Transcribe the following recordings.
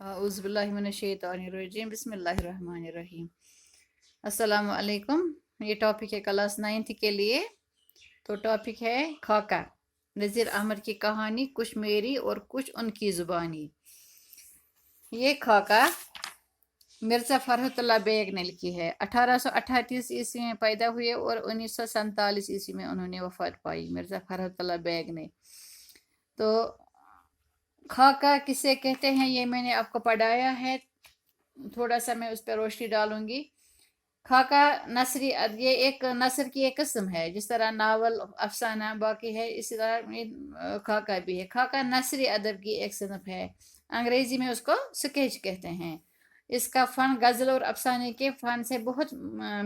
अऊज़ु बिल्लाहि मिनश्शैतानिर्रजीम बिस्मिल्लाहिर्रहमानिर्रहीम। अस्सलाम वालेकुम। ये टॉपिक है क्लास 9th के लिए। तो टॉपिक है खाका। नज़ीर अहमद की कहानी कुछ मेरी और कुछ उनकी ज़ुबानी। ये खाका मिर्ज़ा फ़रहतुल्लाह बेग ने लिखी है। 1838 ईस्वी में पैदा हुए और 1947 ईस्वी में उन्होंने वफ़ात पाई, मिर्ज़ा फ़रहतुल्लाह बेग ने। तो खाका किसे कहते हैं ये मैंने आपको पढ़ाया है, थोड़ा सा मैं उस पर रोशनी डालूंगी। खाका ये एक नसर की एक किस्म है, जिस तरह नावल अफसाना बाकी है, इसी तरह खाका भी है। खाका नसरी अदब की एक सिनफ है, अंग्रेजी में उसको स्केच कहते हैं। इसका फ़न गज़ल और अफसाने के फ़न से बहुत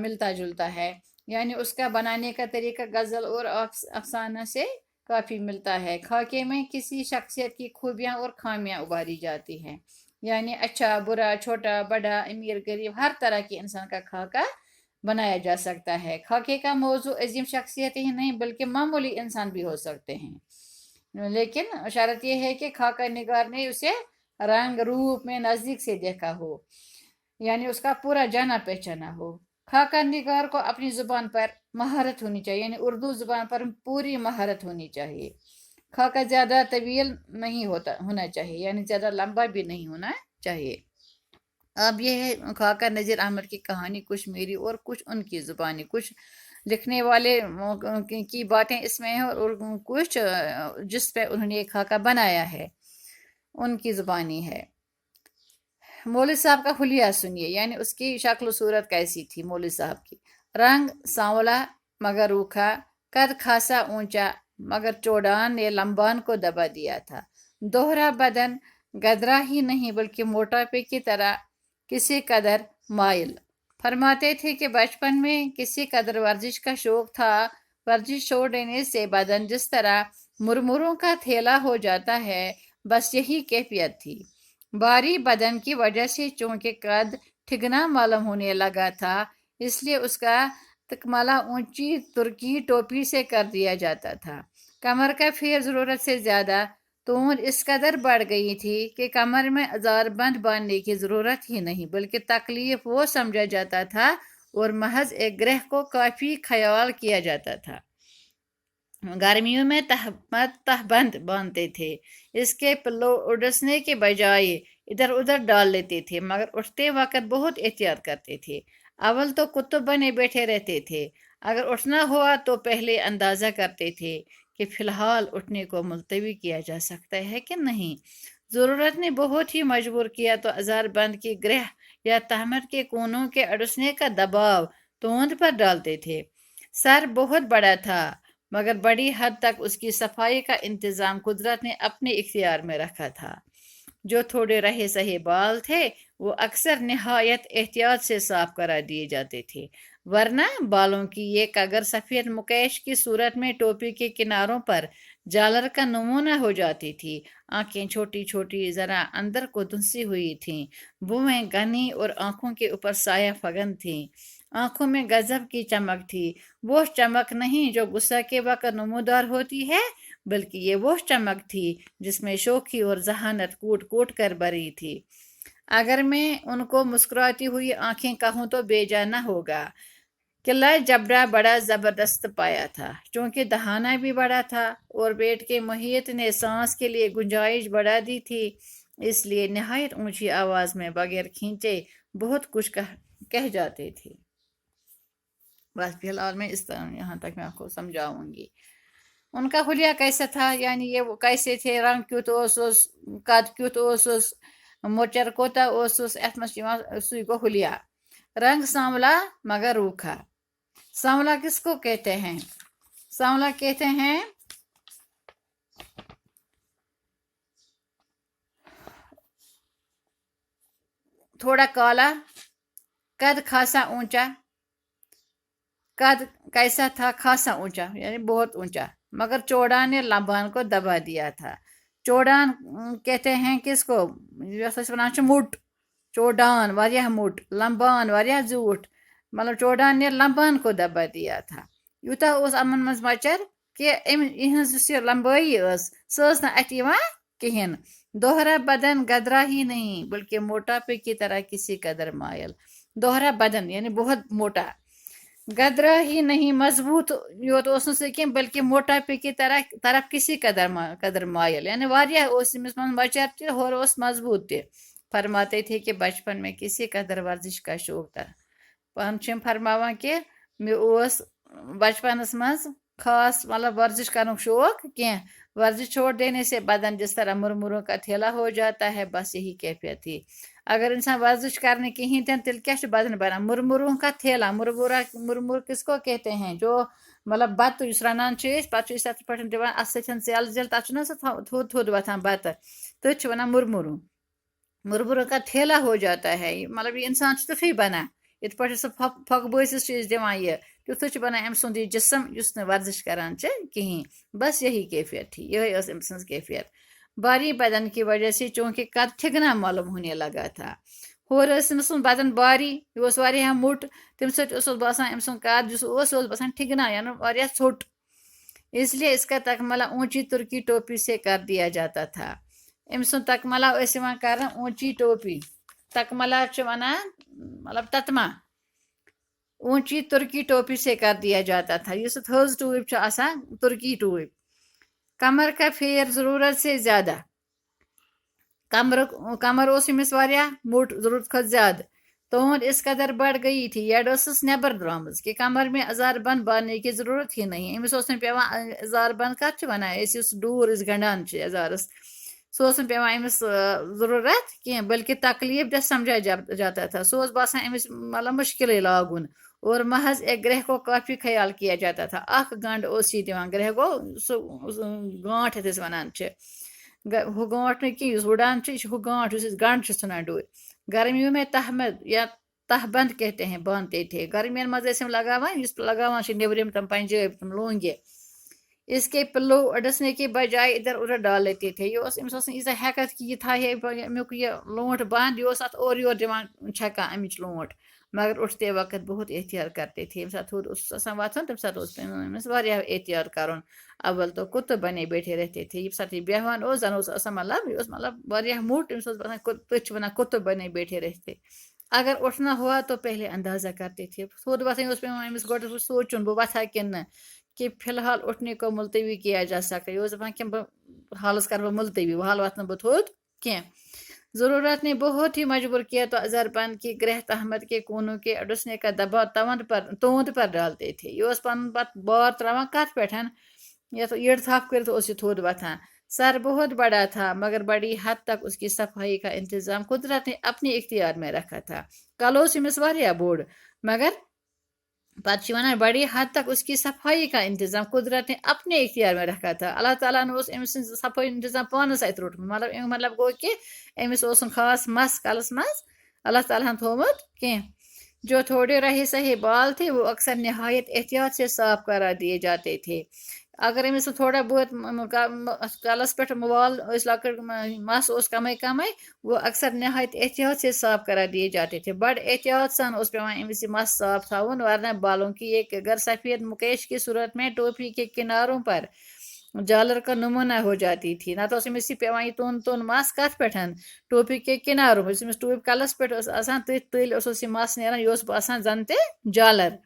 मिलता जुलता है, यानी उसका बनाने का तरीका गज़ल और अफसाना से काफ़ी मिलता है। खाके में किसी शख्सियत की खूबियाँ और खामियाँ उभारी जाती हैं, यानी अच्छा बुरा, छोटा बड़ा, अमीर गरीब, हर तरह के इंसान का खाका बनाया जा सकता है। खाके का मौजू अजीम शख्सियत ही नहीं बल्कि मामूली इंसान भी हो सकते हैं, लेकिन शर्त यह है कि खाका निगार ने उसे रंग रूप में नज़दीक से देखा हो, यानी उसका पूरा जाना पहचाना हो। खाका निगार को अपनी ज़ुबान पर महारत होनी चाहिए, यानी उर्दू ज़ुबान पर पूरी महारत होनी चाहिए। खाका ज़्यादा तवील नहीं होना चाहिए, यानी ज़्यादा लंबा भी नहीं होना चाहिए। अब ये है खाका नज़ीर अहमद की कहानी कुछ मेरी और कुछ उनकी ज़ुबानी। कुछ लिखने वाले की बातें इसमें हैं और कुछ जिस पे उन्होंने खाका बनाया है उनकी ज़ुबानी है। मौलवी साहब का हुलिया सुनिए, यानी उसकी शक्ल सूरत कैसी थी मौलवी साहब की। रंग सांवला मगर रूखा, कद खासा ऊंचा मगर चौड़ान ने लंबान को दबा दिया था। दोहरा बदन, गदरा ही नहीं बल्कि मोटापे की तरह किसी कदर माइल। फरमाते थे कि बचपन में किसी कदर वर्जिश का शौक था। वर्जिश छोड़ देने से बदन जिस तरह मुरमुरों का थैला हो जाता है, बस यही कैफियत थी। भारी बदन की वजह से चूंकि कद ठिगना मालूम होने लगा था, इसलिए उसका तकमाला ऊंची तुर्की टोपी से कर दिया जाता था। कमर का फेर ज़रूरत से ज़्यादा तून इस कदर बढ़ गई थी कि कमर में अजारबंद बांधने की ज़रूरत ही नहीं बल्कि तकलीफ वो समझा जाता था और महज एक ग्रह को काफ़ी ख्याल किया जाता था। गर्मियों में तहबंद बांधते थे, इसके पिल्लो उड़सने के बजाय इधर उधर डाल लेते थे, मगर उठते वक्त बहुत एहतियात करते थे। अव्वल तो कुतुब बने बैठे रहते थे, अगर उठना हुआ तो पहले अंदाज़ा करते थे कि फ़िलहाल उठने को मुलतवी किया जा सकता है कि नहीं। ज़रूरत ने बहुत ही मजबूर किया तो अज़ारबंद की ग्रह या तहमद के कोनों के अड़सने का दबाव तोंद पर डालते थे। सर बहुत बड़ा था, मगर बड़ी हद तक उसकी सफाई का इंतज़ाम कुदरत ने अपने इख्तियार में रखा था। जो थोड़े रहे सहे बाल थे वो अक्सर निहायत एहतियात से साफ करा दिए जाते थे, वरना बालों की ये कगर सफ़ेद मुकेश की सूरत में टोपी के किनारों पर जालर का नमूना हो जाती थी। आंखें छोटी छोटी जरा अंदर को धुंसी हुई थीं, भुएं घनी और आंखों के ऊपर साया फगन थीं। आंखों में गजब की चमक थी, वो चमक नहीं जो गुस्सा के वक्त नमूदार होती है, बल्कि ये वो चमक थी जिसमें शोखी और जहानत कूट कूट कर भरी थी। अगर मैं उनको मुस्कुराती हुई आंखें कहूँ तो बेजा न होगा। किला जबड़ा बड़ा जबरदस्त पाया था, क्योंकि दहाना भी बड़ा था और पेट के मुहित ने सांस के लिए गुंजाइश बढ़ा दी थी, इसलिए नहायत ऊंची आवाज में बगैर खींचे बहुत कुछ कह जाते थे। बस फिलहाल मैं इस तरह यहाँ तक मैं आपको समझाऊंगी। उनका हुलिया कैसा था, यानी ये वो कैसे थे, रंग क्युत ओसुस, कद क्युत ओसुस, मोचर कोता ओसुस, एथ मस सुई को हुलिया। रंग सांवला मगर रूखा। सांवला किसको कहते हैं? सांवला कहते हैं थोड़ा काला, कद खासा ऊंचा। कद कैसा था? खासा ऊंचा, यानी बहुत ऊंचा, मगर चौड़ान ने लंबान को दबा दिया था। चौड़ान कहते हैं किसको? मुठ। चौड़ान वारिया मुठ, लंबान वारिया जूठ, मतलब चौड़ान ने लंबान को दबा दिया था। यूता उस अमन मज मचर कि इहज लंबाई सह अत कहें, दोहरा बदन गदरा ही नहीं बल्कि मोटापे की तरह किसी कदर मायल। दोहरा बदन यानी बहुत मोटा, गदरा ही नहीं मजबूत योत ओसनस कह बल्कि मोटापे की तरफ किसी कदर मायल, यानी वारिया ओस अमिस मन मचर ते और ओस मजबूत ते। फरमाते थे कि बचपन में किसी कदर वर्जिश का शौक था। पान फरमावान कि मे ओस बचपनस मज खास मतलब वर्जिश करने शौक क्या। वर्जिश छोड़ देने से बदन जिस तरह मुरमुरों का थैला हो जाता है, बस यही कैफियत थी। अगर इंसान वर्जिश करने की ही तिल क्या बदन बना मुरमुरों का थैला। मुरमुर किसको कहते हैं? जो मतलब बत रनान पे दिवान अत सेल जेल तथा थोद थोद वथान बत तथ वन मुरमुरों। मुरमुरों का थैला हो जाता है, मतलब ये इंसान तुथी बना इत पे फक बसिस दिवान यह तुथ बना अम सुंद जिसम युस वर्जिश करान कहीं। बस यही कैफियत थी, यही अम सज कैफियत। भारी बदन की वजह से चूंकि कद ठिगना मालूम होने लगा था। और बदन भारी, यह मोट, तम ससान अम सुंद कद बसान ठिगना यानी छोट, इसलिए इसका तकमला ऊंची तुर्की टोपी से कर दिया जाता था। अम सुंद तकमला कर ऊंची टोपी, तकमला वनान मतलब ततमा, ऊंची तुर्की टोपी से कर दिया जाता था। ये थज टूप तुर्की टूप। कमर का फेर जरूरत से ज्यादा, कमर उस वारिया मोट जरूरत खत ज्यादा। तोहद इस कदर बढ़ गई थी यड नबर द्रामज कि कमर में अजार बंद बांधने की जरूरत ही नहीं। अमिस पेवान अजार बंद कत वनान डूर गंडान अजारस, सो पेवान अमिस जरूरत कह बल्कि तकलीफ दह समझा जाता था। सो बसान अमिस मतलब मुश्किल लागुन, और महज एक ग्रह को काफी ख्याल किया जाता था। अख गंड दिवान ग्रह को गांठ यस वनान हु गांठ न कि उड़ान हु गांठ गंड वन डूर। गर्मियों में तहमद या तहबंद कहते हैं बांधते थे। गर्मियन मज लगावान नेबरिम तम पंजाब तम लोंगे, इसके पिल्लो अडसने के बजाय इधर उधर डाल लेते थे। ये हैकत कि यह थाहे अमुक यह लोट बंद, यह और योर दिवान छका अमिच लोट। मगर उठते वक्त बहुत एहतियात करते थे। ये थोद वथन तम एहतियात कर। अव्वल तो कुत्ते बने बैठे रहते थे। ये साथ बेहवान जन मतलब मोट तथ वन कुत्ते बने बैठे रहते। अगर उठना हुआ तो पहले अंदाजा करते थे। थोद वथन अमिस गो सोचुन बह वथा कि न, कि फिलहाल उठने को मुलतवी किया जा सके। यह दपान कि हालस कर बह मुलतवी, हाल वथ बह थोद क्या। जरूरत ने बहुत ही मजबूर किया तो अजरबंद की ग्रह तहमद के कोनों के अडसने का दबाव तोंद पर डालते थे। यह पन बार त्रावान कत पे या तो इड़ थप कर थोद वथान। सर बहुत बड़ा था मगर बड़ी हद तक उसकी सफाई का इंतजाम कुदरत ने अपने इख्तियार में रखा था। कलोस अमिस वारिया बोड़, मगर पत वनान बड़ी हद तक उसकी सफाई का इंतजाम कुदरत ने अपने इख्तियार में रखा था। अल्लाह ताला ने अमिस सफाई इंतजाम पानस अत रोट, मतलब गो कि अमिस खास मस कलस मज अल्लाह ताला थोमुत कह। जो थोड़े रहे सही बाल थे वो अक्सर नहायत एहतियात से साफ करा दिए जाते थे। अगर अमिस थोड़ा बहुत कलस पे बाल लकड़ मस कम कम, वो अक्सर नहायत एहतियात से साफ करा दिए जाते थे। बड़ एहतियात सन पेवान अमिस मस साफ थवन, वरना बालों की एक अगर सफ़ेद मुकेश की सूरत में टोपी के किनारों पर जालर का नमूना हो जाती थी। ना तो पेवान यह तोन तोन मस कत पे टोपी के किनारों पर टोपी कलस पे तल मस नान, यह बसान जन ते जालर।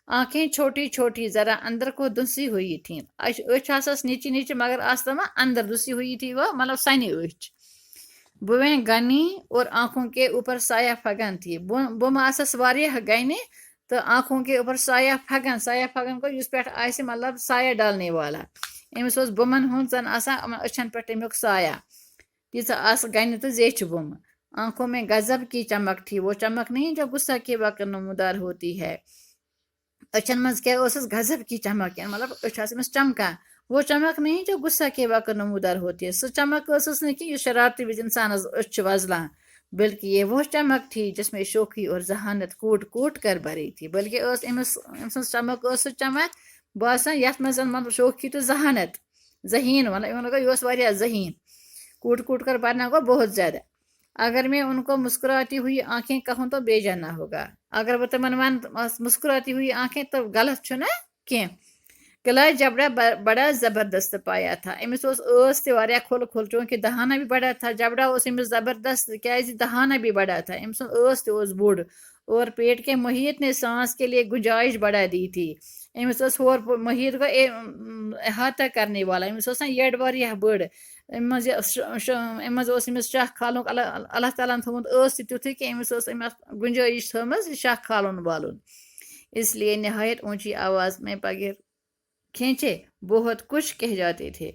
आंखें छोटी छोटी जरा अंदर को दुसी हुई थी। अच नीचे नीचे मगर आस्तमा अंदर दुसी हुई थी, वह मतलब सनी अच। बुवें गनी और आंखों के ऊपर साया फगन थी। बुम आसस वारिया गने तो आंखों के ऊपर साया फगन को इस पे आसे मतलब साया डालने वाला। अमिस बुमन हुन जन अछन पे तमुक साया तीस गन तो जेच बुम। आंखों में गजब की चमक थी, वो चमक नहीं जो गुस्सा के वक्त नमूदार होती है। अचन मज क्या गजब की चमक, मतलब अमिस चमका, वो चमक नहीं जो गुस्सा के वक्त नमूदार होती है। सो चमक नहीं कि शरारती विज इंसान अच वजलान, बल्कि ये वो चमक थी जिसमें शोखी और जहानत कूट कूट कर भरी थी। बल्कि अमिस चमक चमक बसान यथ मज मतलब शोखी तो जहानत जहीन, मतलब यह जहीन कूट कूट कर भरना गो बहुत ज्यादा। अगर मैं उनको मुस्कुराती हुई आंखें कहूँ तो बेजाना होगा। अगर वो तमन वन मुस्कुराती हुई आंखें तो गलत छु ना क्या। قلعہ جبڑا بڑا زبردست پایا تھا امس اوس تہ واریاہ کھل کھل چونکہ دہانہ بھی بڑا تھا جبڑا اس امس زبردست کیازِ دہانہ بھی بڑا تھا امس اوس تہ اوس بوڑ اور پیٹ کے محیط نے سانس کے لیے گنجائش بڑھا دی تھی امس اوس ہور محیط کو احاطہ کرنے والا امس اوس یڈ واریاہ بڑ امس اوس امس شاہ کھالن اللہ تعالیٰ تھومت ٲس تہِ تیُتھُے کہ امس اوس گنجائش تھٲمٕژ شاہ کھالن والُن اس لیے نہایت اونچی آواز میں بغیر کھینچے بہت کچھ کہہ جاتے تھے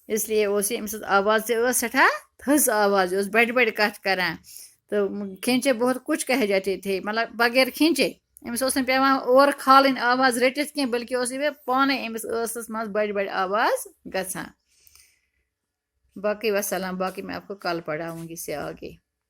اس لیے امس آواز سٹھا تھز آواز بڑ بڑ کت کران تو کھینچے بہت کچھ کہہ جاتے تھے مطلب بغیر کھینچے امس پیوان اور کھالن آواز رٹت کی بلکہ پانے امس ٲسس مز بڑ بڑ آواز گژھان باقی وسلام باقی میں آپ کو کل پڑھاؤں گی سے آگے